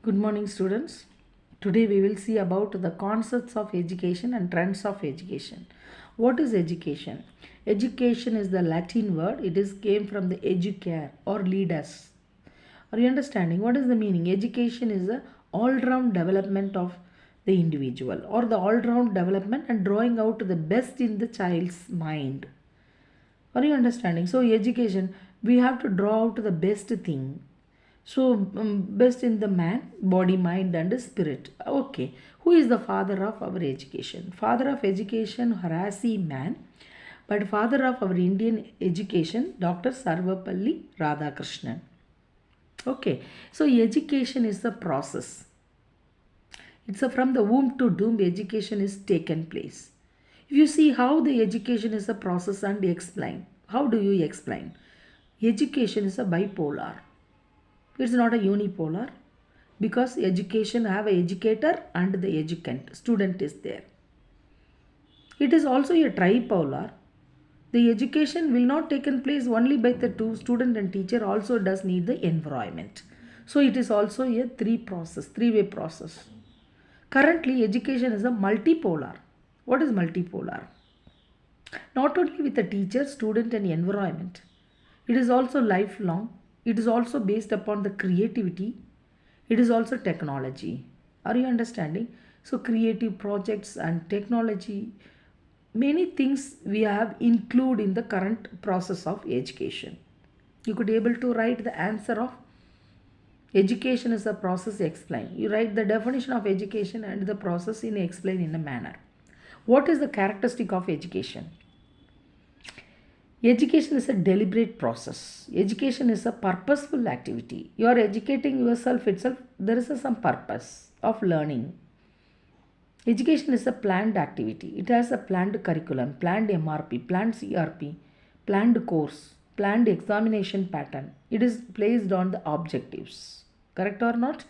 Good morning, students. Today we will see about the concepts of education and trends of education. What is education? Education is the Latin word. It is came from the educare or lead us. Are you understanding? What is the meaning? Education is the all-round development of the individual or the all-round development and drawing out the best in the child's mind. Are you understanding? So education, we have to draw out the best thing. So best in the man, body, mind, and spirit. Okay. Who is the father of our education? Father of education, Harasi man. But father of our Indian education, Dr. Sarvapalli Radhakrishnan. Okay. So education is the process. It's a from the womb to doom education is taken place. If you see how the education is a process and explain, how do you explain? Education is a bipolar. It's not a unipolar because education have a educator and the educand. Student is there. It is also a tripolar. The education will not taken place only by the two student and teacher also does need the environment. So it is also a three-way process. Currently education is a multipolar. What is multipolar? Not only with the teacher, student and environment. It is also lifelong. It is also based upon the creativity. It is also technology. Are you understanding? So creative projects and technology, many things we have include in the current process of education. You could able to write the answer of education is a process explain. You write the definition of education and the process in explain in a manner. What is the characteristic of education? Education is a deliberate process. Education is a purposeful activity. You are educating yourself itself. There is some purpose of learning. Education is a planned activity. It has a planned curriculum, planned MRP, planned CRP, planned course, planned examination pattern. It is placed on the objectives. Correct or not?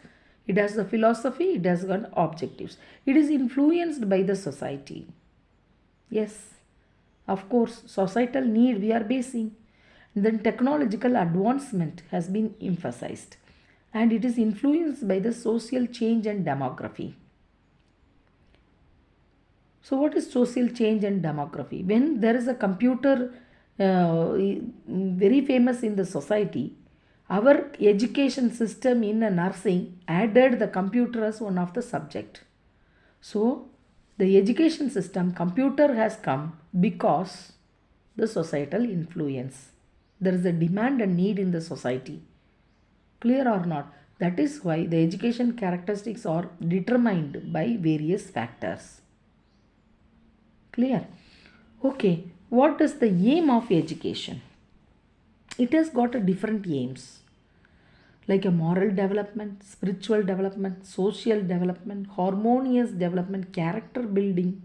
It has the philosophy, it has got objectives. It is influenced by the society. Yes. Of course, societal need we are basing. Then technological advancement has been emphasized and it is influenced by the social change and demography. So, what is social change and demography? When there is a computer very famous in the society, our education system in a nursing added the computer as one of the subject. So, the education system computer has come because the societal influence. There is a demand and need in the society. Clear or not? That is why the education characteristics are determined by various factors. Clear? Okay, what is the aim of education? It has got a different aims like a moral development, spiritual development, social development, harmonious development, character building,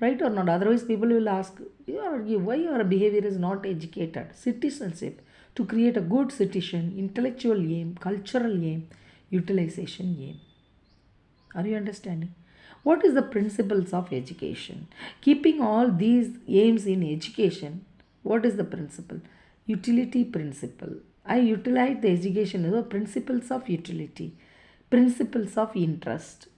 right or not? Otherwise, people will ask, why your behavior is not educated? Citizenship, to create a good citizen, intellectual aim, cultural aim, utilization aim. Are you understanding? What is the principles of education? Keeping all these aims in education, what is the principle? Utility principle. I utilize the education as the principles of utility, principles of interest.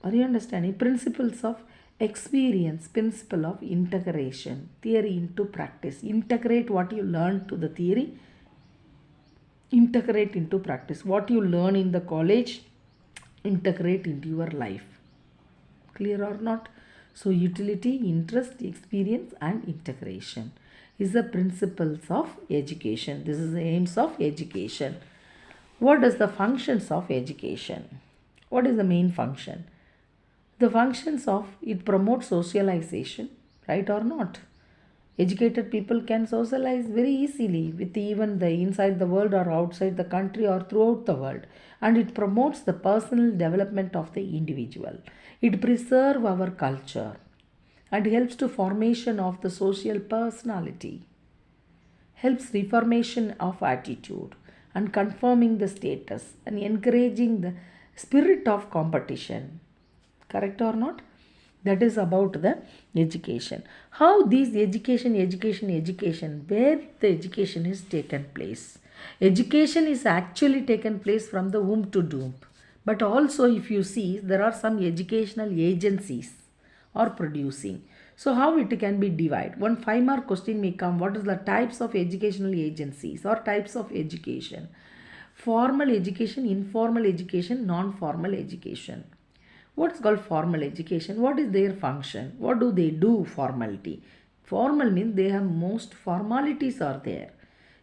Are you understanding? Principles of experience, principle of integration, theory into practice. Integrate what you learn to the theory, integrate into practice. What you learn in the college, integrate into your life. Clear or not? So utility, interest, experience and integration is the principles of education. This is the aims of education. What is the functions of education? What is the main function? The functions of it promotes socialization, right or not? Educated people can socialize very easily with even the inside the world or outside the country or throughout the world, and it promotes the personal development of the individual. It preserves our culture and helps to formation of the social personality, helps reformation of attitude and confirming the status and encouraging the spirit of competition. Correct or not? That is about the education. How these education, where the education is taken place. Education is actually taken place from the womb to tomb. But also, if you see, there are some educational agencies are producing. So, how it can be divided? One 5 mark question may come: what is the types of educational agencies or types of education? Formal education, informal education, non-formal education. What is called formal education? What is their function? What do they do? Formality. Formal means they have most formalities are there.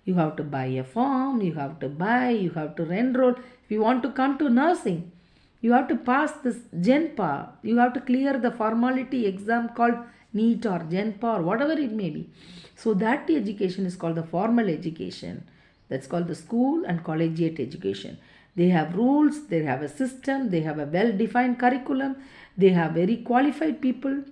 You have to buy a form, you have to buy, you have to enroll. If you want to come to nursing, you have to pass this GENPA. You have to clear the formality exam called NEET or GENPA or whatever it may be. So that education is called the formal education. That's called the school and collegiate education. They have rules, they have a system, they have a well defined curriculum, they have very qualified people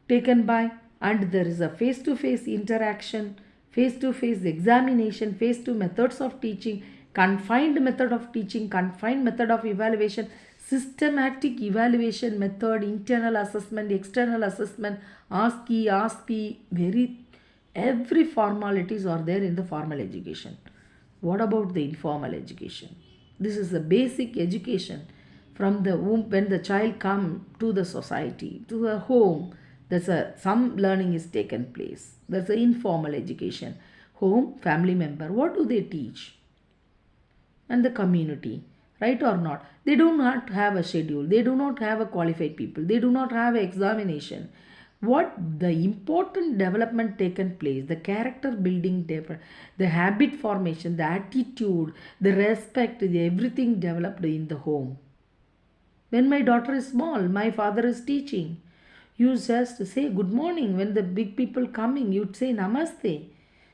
taken by, and there is a face to face interaction, face to face examination, face to methods of teaching, confined method of teaching, confined method of evaluation, systematic evaluation method, internal assessment, external assessment, ASCII, very every formalities are there in the formal education. What about the informal education? This is the basic education from the womb when the child come to the society, to the home. There's some learning is taken place. That's the informal education. Home, family member, what do they teach? And the community, right or not? They do not have a schedule, they do not have a qualified people, they do not have examination. What the important development taken place, the character building, the habit formation, the attitude, the respect, everything developed in the home. When my daughter is small, my father is teaching. You just say good morning. When the big people coming, you'd say namaste.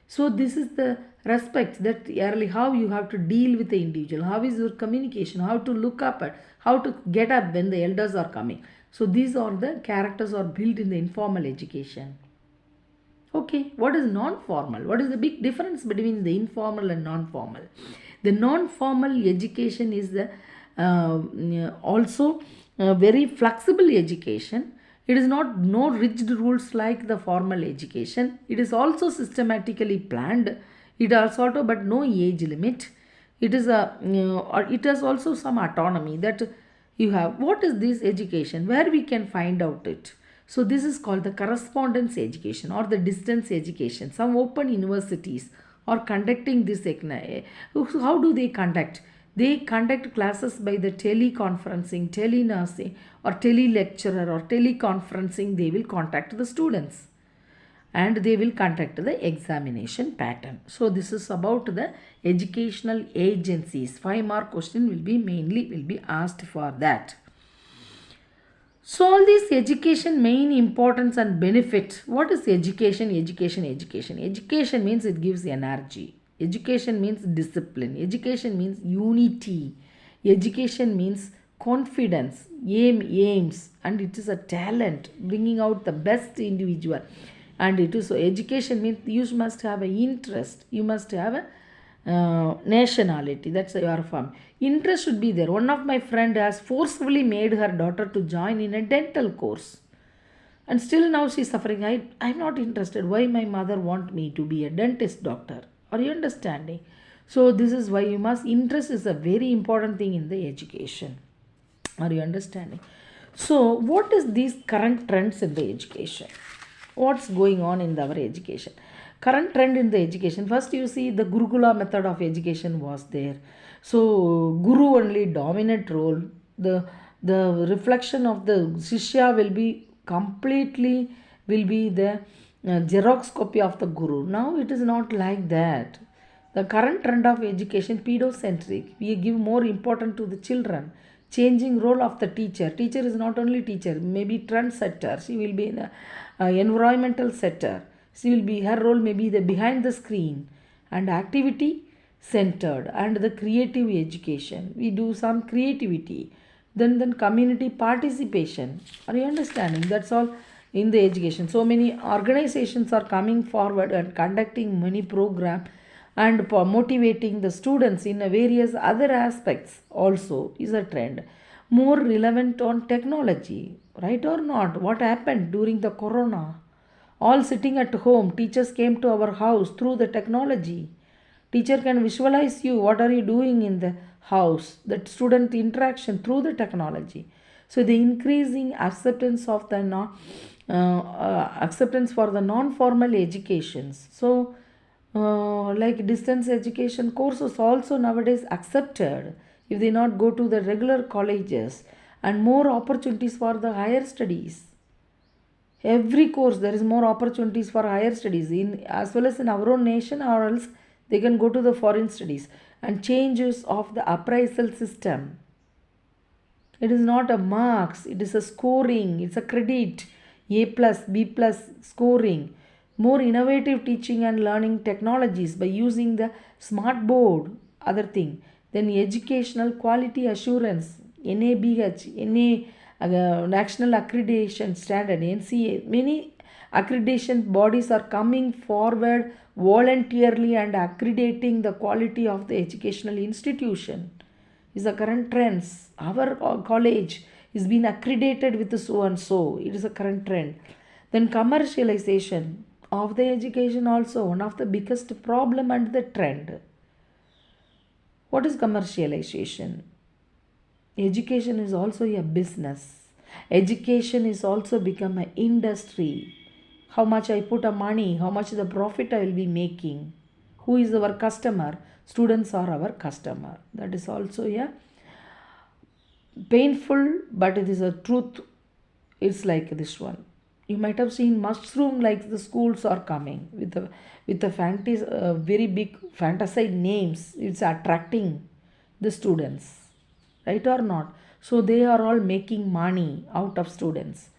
So this is the respect that early how you have to deal with the individual. How is your communication? How to look up at, how to get up when the elders are coming. So these are the characters are built in the informal education. Okay, what is non-formal? What is the big difference between the informal and non-formal? The non-formal education is the also very flexible education. It is not no rigid rules like the formal education. It is also systematically planned. It also but no age limit. It is or it has also some autonomy that you have. What is this education? Where we can find out it? So this is called the correspondence education or the distance education. Some open universities are conducting this. How do they conduct? They conduct classes by the teleconferencing, telenursing, or telelecturer or teleconferencing. They will contact the students and they will conduct the examination pattern. So this is about the educational agencies. 5 mark question will be asked for that. So all these education main importance and benefit. What is education? Education means it gives energy. Education means discipline. Education means unity. Education means confidence, aims, and it is a talent bringing out the best individual. And it is so education means you must have an interest. You must have a nationality. That's your form. Interest should be there. One of my friend has forcefully made her daughter to join in a dental course, and still now she's suffering. I'm not interested. Why my mother want me to be a dentist doctor? Are you understanding? So this is why you must interest is a very important thing in the education. Are you understanding? So what is these current trends in the education? What's going on in our education? Current trend in the education. First you see the Gurukula method of education was there. So Guru only dominant role. The reflection of the Shishya will be completely will be the Xerox copy of the Guru. Now it is not like that. The current trend of education pedocentric. We give more importance to the children. Changing role of the teacher. Teacher is not only teacher, maybe trend setter. She will be in a environmental setter. She will be her role may be the behind the screen and activity centered and the creative education. We do some creativity. Then community participation. Are you understanding? That's all in the education. So many organizations are coming forward and conducting many programs and motivating the students in various other aspects also is a trend. More relevant on technology, right or not? What happened during the corona? All sitting at home, teachers came to our house through the technology. Teacher can visualize you what are you doing in the house, that student interaction through the technology. So the increasing acceptance of the acceptance for the non-formal educations. So like distance education courses also nowadays accepted if they not go to the regular colleges, and more opportunities for the higher studies. Every course there is more opportunities for higher studies in as well as in our own nation, or else they can go to the foreign studies. And changes of the appraisal system, it is not a marks, it is a scoring, it's a credit, A plus, B plus scoring. More innovative teaching and learning technologies by using the smart board, other thing. Then educational quality assurance, NABH, National Accreditation Standard, NCA. Many accreditation bodies are coming forward voluntarily and accrediting the quality of the educational institution. Is the current trends. Our college is being accredited with so and so. It is a current trend. Then commercialization of the education also one of the biggest problem and the trend. What is commercialization? Education is also a business. Education is also become an industry. How much I put a money, how much the profit I will be making. Who is our customer? Students are our customer. That is also a painful, but it is a truth. It's like this one. You might have seen mushroom like the schools are coming with the fantasy, very big fantasy names. It's attracting the students, right or not? So they are all making money out of students.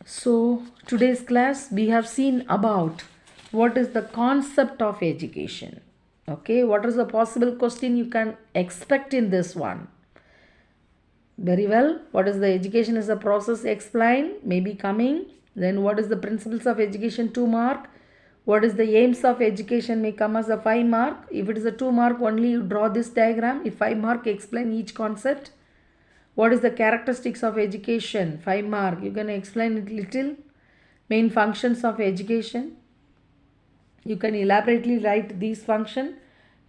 So today's class we have seen about what is the concept of education. Okay, what is the possible question you can expect in this one? Very well. What is the education is a process, explain, maybe coming. Then what is the principles of education, 2 mark. What is the aims of education may come as a 5 mark. If it is a 2 mark only, you draw this diagram. If 5 mark, explain each concept. What is the characteristics of education, 5 mark. You can explain it little. Main functions of education. You can elaborately write these function,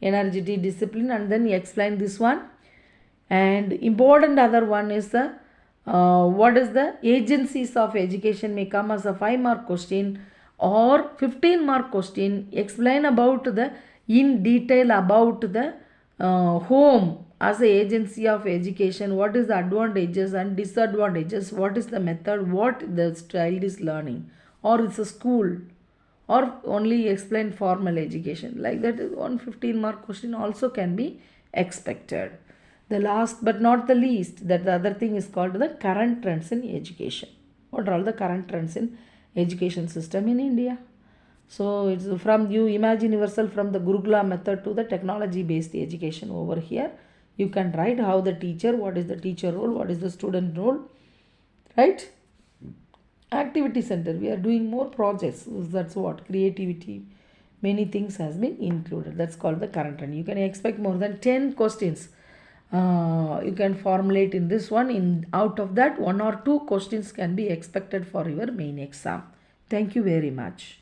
energy, discipline, and then you explain this one. And important other one is the what is the agencies of education may come as a 5 mark question or 15 mark question. Explain about the in detail about the home as a agency of education. What is the advantages and disadvantages? What is the method? What the child is learning, or it's a school, or only explain formal education. Like that, 115 mark question also can be expected. The last but not the least, that the other thing is called the current trends in education. What are all the current trends in education system in India? So it's from, you imagine yourself from the Gurukula method to the technology based education over here. You can write how the teacher, what is the teacher role, what is the student role, right? Activity center, we are doing more projects. That's what creativity, many things has been included. That's called the current trend. You can expect more than 10 questions. You can formulate in this one. In out of that, 1 or 2 questions can be expected for your main exam. Thank you very much.